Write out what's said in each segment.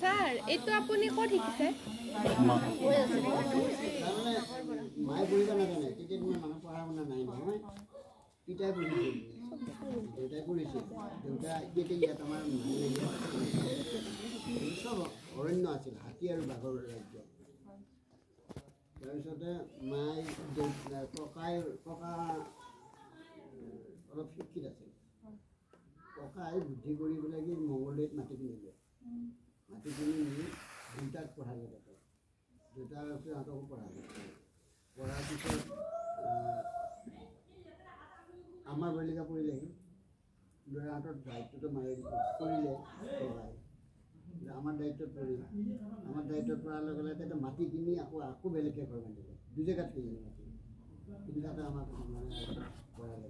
sir এইটো আপুনি ক'ত শিকিছে মায়ে পঢ়িব নাজানে তেতিয়া তোমাৰ মানুহ পঢ়া শুনা নাই নহয় পিতাই পঢ়িছিল দেউতাই পঢ়িছিল দেউতা এতিয়া ইয়াত আমাৰ চব অৰণ্য আছিল হাতী আৰু বাঘৰ ৰাজ্য তাৰপিছতে মায়ে ককা অলপ শিক্ষিত আছিল ককাই বুদ্ধি কৰি পেলাই কি মংগলদৈত মাটি কিনিলে মাটি কিনি নি দেউতাক পঢ়ালে তাতে দেউতাক সিহঁতকো পঢ়ালে পঢ়াৰ পিছত আমাৰ বালিকা পৰিলেহি ল'ৰাহঁতৰ দায়িত্বটো মাৰি কৰিলে ককাই আমাৰ দায়িত্বত পৰিল আমাৰ দায়িত্বত পৰাৰ লগে লগে তেতিয়া মাটি কিনি আকৌ বেলেগকৈ ঘৰ বান্ধিলে দুজেগাত কিনিলে মাটি কিন্তু তাতে আমাক মানে পঢ়ালে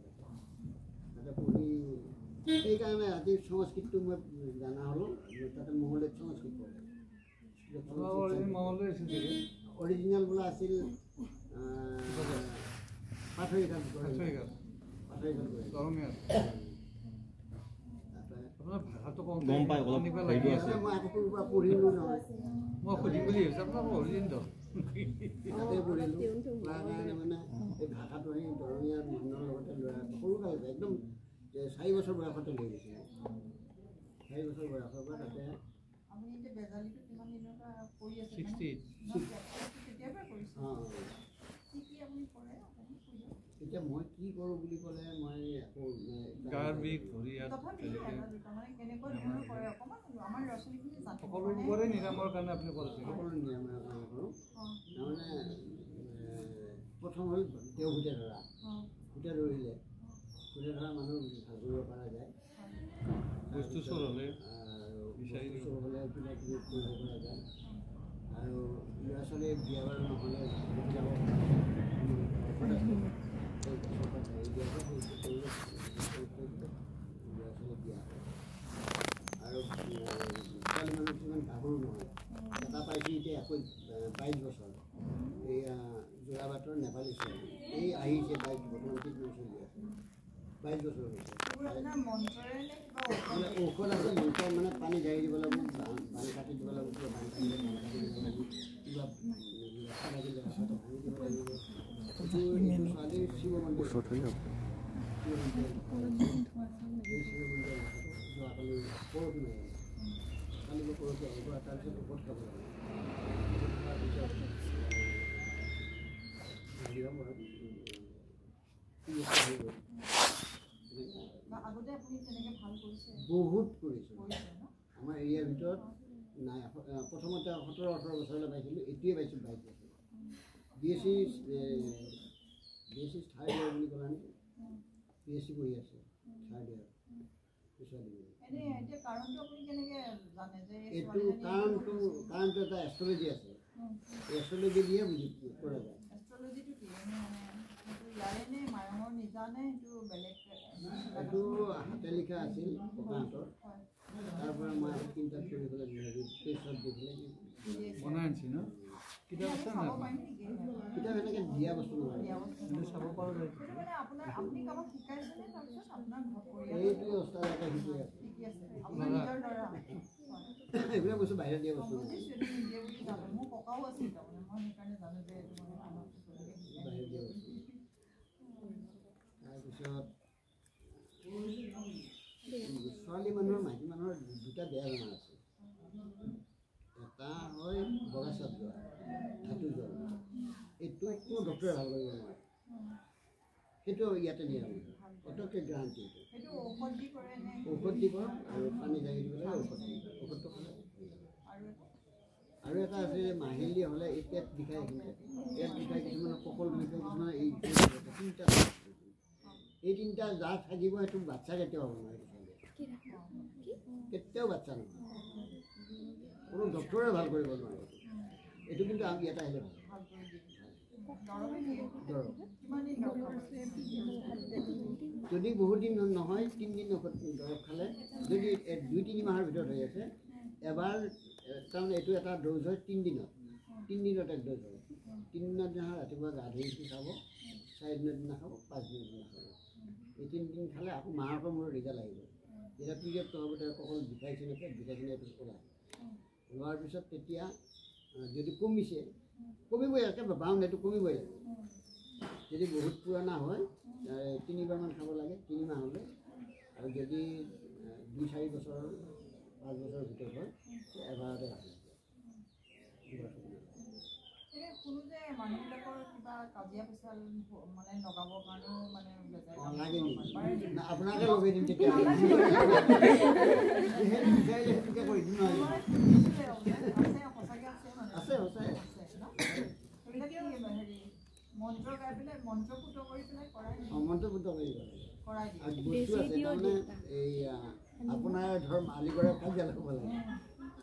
তাতে পঢ়ি সেইকাৰণে আজি সংস্কৃতটো মই জানা হ'লোঁ তাতে মংগলদৈত সংস্কৃত পঢ়ে অৰিজিনেল বোলা আছিল পাঠৰিঘাট গম পাই অলপ হেৰিটো আছে মই আকৌ সৰুৰ পৰা পঢ়িলোঁ নহয় মই সুধিম বুলি ভাবিছোঁ আপোনাৰ অৰিজিনটো তাতে পঢ়িলোঁ তাৰ কাৰণে মানে এই ভাষাটো সেই দৰঙীয়া মানুহৰ লগতে ল'ৰা সৰুকালতে একদম 4 বছৰ বয়সতে লৈ গৈছিলে 4 বছৰ বয়সৰ পৰা তাতে এতিয়া মই কি কৰোঁ বুলি ক'লে মই আকৌ সকলোবোৰে নিৰাময়ৰ কাৰণে আপুনি কৰিছে সকলো নিৰাময়ৰ কাৰণে কৰোঁ তাৰমানে প্ৰথম হ'ল দেওভূতে ধৰা ভূতে ধৰিলে ভূতে ধৰা মানুহ ভাল কৰিব পৰা যায় বস্তু চোৰ হ'লে চোৰ হ'লে কিবা কিবি কৰিব পৰা যায় আৰু ল'ৰা ছোৱালী বিয়া বাৰু নহ'লে যাব ল'ৰা ছোৱালী বিয়া হয় আৰু ছোৱালী মানুহ কিমান গাভৰু নহয় এটা পাইছোঁ এতিয়া 22 বছৰ এইয়া যোৰাবাটৰ নেপালী ছোৱালী এই আহিছে তাই বৰ্তমান ট্ৰিটমেণ্ট চলি আছে 22 বছৰ হৈছে ঔষধ আছে মন্ত্ৰ মানে পানী জাৰি দিব লাগিব বান্ধ কাটি দিব লাগিব কিবা বান্ধ কাটিলে বান্ধ কাটি দিব লাগিব কিবা লাগিলে ৰাস্তাটো ভাঙি দিব লাগিব ছোৱালীৰ শিৱ মন্দিৰ যোৱাকালি পৰহি মাৰিলে কালি পৰহি আহিব তাৰপিছত ঔষধ খাব লাগিব বহুত কৰিছোঁ আমাৰ এৰিয়াৰ ভিতৰত নাই প্ৰথমতে 17-18 বছৰলৈ পাইছিলোঁ এতিয়াই পাইছোঁ 22 বছৰ BSc থাৰ্ড ইয়াৰ বুলি ক'লা নেকি BSc পঢ়ি আছে থাৰ্ড ইয়াৰ এইটো কাৰণটো এটা এষ্ট্ৰলজি আছে এষ্ট্ৰলজি দিয়ে বুজি কৰা যায় এইটো হাতে লিখা আছিল ককাহঁতৰ তাৰ পৰা মই চিন্তাত কৰি পেলাই পেছত দি পেলাই বনাই আনিছে ন কিতাপ আছে না কিতাপ এনেকৈ দিয়া বস্তু নহয় চাব পাৰোঁ এইটো অৱস্থা এটা শিকি আছে এইবিলাক বস্তু বাহিৰত দিয়া বস্তু নহয় বাহিৰত দিয়া বস্তু তাৰপিছত ছোৱালী মানুহৰ মাইকী মানুহৰ দুটা বেয়া বেমাৰ আছে এটা হয় বগা চাপ জ্বৰ ধাতু জ্বৰ এইটো কোনো ডক্টৰে ভাল কৰিব নোৱাৰে সেইটো ইয়াতে নিৰাময় পটককৈ গেৰাণ্টি এইটো ঔষধ দিব আৰু পানী জাগি দিব লাগে ঔষধটো খালে আৰু এটা আছে মাহিলী হ'লে এই পেট বিষাই পেট বিষাই কিছুমানৰ কঁকল বিষাই কিছুমানৰ এই তিনিটা যাৰ থাকিব সেইটো বাচ্চা কেতিয়াও হ'ব নোৱাৰে কেতিয়াও বাচ্চা নহয় কোনো ডক্টৰে ভাল কৰিব নোৱাৰে এইটো কিন্তু আমি ইয়াতে আহিলে ভাল যদি বহুত দিন নহয় 3 দিন ঔষধ দৰৱ খালে যদি 2-3 মাহৰ ভিতৰত হৈ আছে এবাৰ তাৰমানে এইটো এটা ড'জ হয় 3 দিনত এক ড'জ হয় 3 দিনৰ দিনা ৰাতিপুৱা গা ধুই খাব 4 দিনৰ দিনা খাব 5 দিনৰ দিনা খাব এই 3 দিন খালে আকৌ মাহৰ মূৰত ৰিজাল্ট আহিব যেতিয়া পিৰিয়ডটো হ'ব তেতিয়া কঁকল বিষাইছে নে পেট বিষাইছে নে এইটো ওলায় লোৱাৰ পিছত তেতিয়া যদি কমিছে কমিবই একেবাৰে বাউণ্ডেৰীটো কমিবই লাগে যদি বহুত পুৰণা হয় 3বাৰমান খাব লাগে 3 মাহ হ'লে আৰু যদি 2-4 বছৰ 5 বছৰৰ ভিতৰত হয় এবাৰতে খাব লাগে কোনো যে মানুহবিলাকৰ কিবা কাজিয়া পেচাল মানে লগাবৰ কাৰণেও মানে লাগে নেকি আপোনাকে লগাই দিম তেতিয়া কৰি দিম আছে সঁচাই মন্ত্ৰ গাই পেলাই মন্ত্ৰপুত কৰি পেলাই মন্ত্ৰপুত কৰিব লাগে কৰাই আৰু বস্তু আছে তাৰমানে এই আপোনাৰ ধৰ মালিকৰে কাজিয়া লগাব লাগে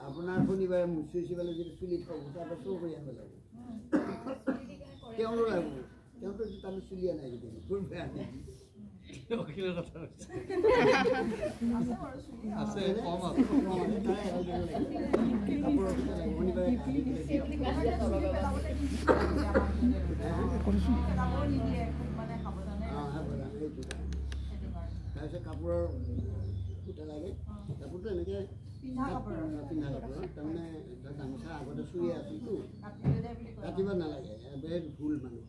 আপোনাৰ শনিবাৰে মুচি পেলাই যদি চুলি থওঁ তাৰপৰা চুৰ কৰি আনিব লাগে তেওঁৰো লাগিব তেওঁতো তাৰমানে চুলিয়া নাই যদি কোন বেয়া নাই আছে কম তাৰপিছত কাপোৰৰ সূতা লাগে কাপোৰটো এনেকৈ পিন্ধা কাপোৰ তাৰমানে গামোচা আগতে চুইয়ে আছিলতো কাটিব নালাগে বেলেগ ভুল মানুহ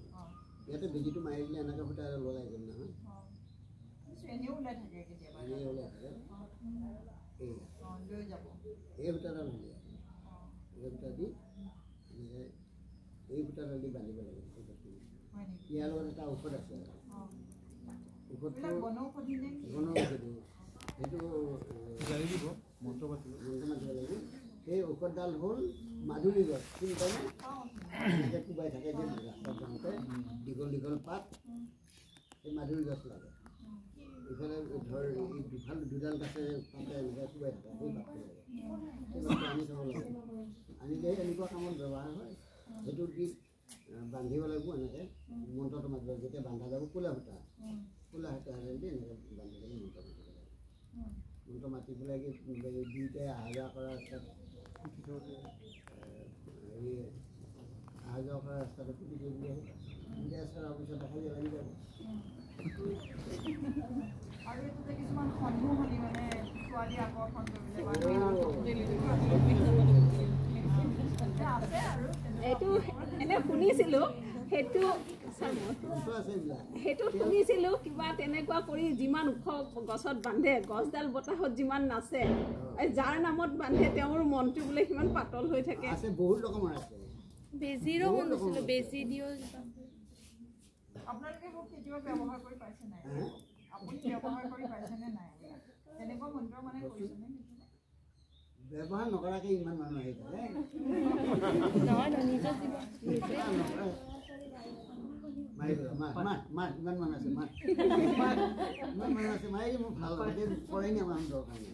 ইয়াতে বেজীটো মাৰি দিলে এনেকৈ সূতা লগাই গ'ল নহয় ওলাই থাকে এই সূতাডাল উলিয়াই এই সূতা দি এনেকৈ এই সূতাডাল দি বান্ধিব লাগে ইয়াৰ লগত এটা ঔষধ আছে ঔষধটো গণঔষধি সেইটো জাৰি দিব মন্ত্ৰ মাতিব লাগিব সেই ঔষধডাল হ'ল মাধুৰী গছ চিনি পায়নে এনেকৈ কোবাই থাকে যে ৰাস্তাত যাওঁতে দীঘল পাত সেই মাধুৰী গছ লাগে ইফালে ধৰ এই দুডাল গাছে পাতে এনেকৈ কোবাই থাকে সেই পাতটো লাগে সেই পাতটো আনি থ'ব লাগে আনিলে এনেকুৱা কামত ব্যৱহাৰ হয় সেইটো দি বান্ধিব লাগিব এনেকৈ মন্ত্ৰটো মাতিব যেতিয়া বান্ধা যাব ক'লা সূতা দি এনেকৈ বান্ধি পেলাই মন্ত্ৰ মাতিব লাগে মন্ত্ৰ মাতি পেলাই দুয়োটাই অহা যোৱা কৰাৰ ৰাস্তাত হেৰি অহা যোৱা কৰা ৰাস্তাটো পুতি থৈ দিয়ে কৰাৰ পিছত দেখাই লাগি যাব আৰু এইটো যে কিছুমান সমূহ হ'লি মানে ছোৱালী আকৰ্ষণ এইটো এনে শুনিছিলোঁ সেইটো শুনিছিলোঁ কিবা তেনেকুৱা কৰি যিমান ওখ গছত বান্ধে গছডাল বতাহত যিমান নাচে যাৰ নামত বান্ধে তেওঁৰ মনটো বোলে সিমান পাতল হৈ থাকে আছে বহুত ৰকমৰ আছে বেজীৰো শুনিছিলোঁ বেজী দিও আপোনালোকে মোক কেতিয়াবা ব্যৱহাৰ কৰি পাইছে নাই আপুনি ব্যৱহাৰ কৰি পাইছেনে নাই তেনেকুৱা মন্ত্ৰ মানে কৰিছেনে ব্যৱহাৰ নকৰাকে ইমান মানুহ আহি থাকে নহয় নিজৰ মাৰি মাৰ ইমান মানুহ আছে মাৰ ইমান মানুহ আছে মাৰি মোৰ ভাল লাগে কৰেই নে মানুহ দৰকাৰ নাই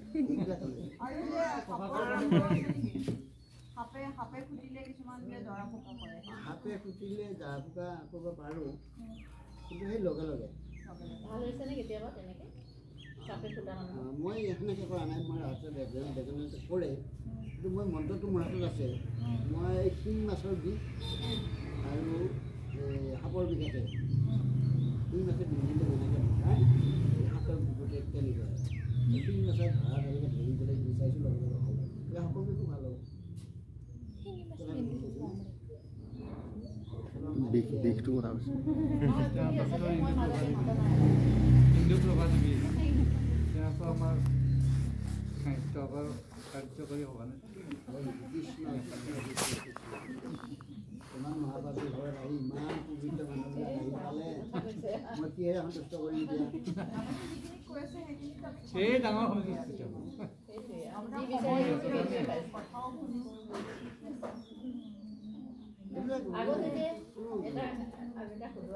সাপে খুটিলে কিছুমান জৰা ফুকা কৰে সাপে খুটিলে জৰা ফুকা কৰিব পাৰোঁ কিন্তু সেই লগে লগে ভাল হৈছেনে কেতিয়াবা তেনেকৈ সাপে ফুটা মই সেনেকৈ কৰা নাই মই ৰাস্তাত বেজনতে কৰে কিন্তু মই মন্ত্ৰটো মোৰ হাতত আছে মই শিং মাছৰ বিষ আৰু সাপৰ বিষ আছে শিং মাছে ডিঙিলে যেনেকৈ ঢুকাই সাপৰ গোটেই তেলি যায় শিং মাছৰ ধৰা তেনেকৈ ধৰি পেলাই দি চাইছোঁ লগে লগে ভাল হয় এতিয়া সাপৰ বিষো ভাল হ'ব বিষটো কথা কৈছে ইন্দু প্ৰভা দেৱী তেওঁতো আমাৰ সাহিত্য কাৰ্যকৰী হোৱা নাই ইমান মহাবাসীৰ ঘৰত আহি ইমান পবিত্ৰ মানুহবিলাক আহি পালে মই কিহেৰে সন্তুষ্ট কৰিম এতিয়া সেই ডাঙৰ সন্তুষ্ট এইবিলাক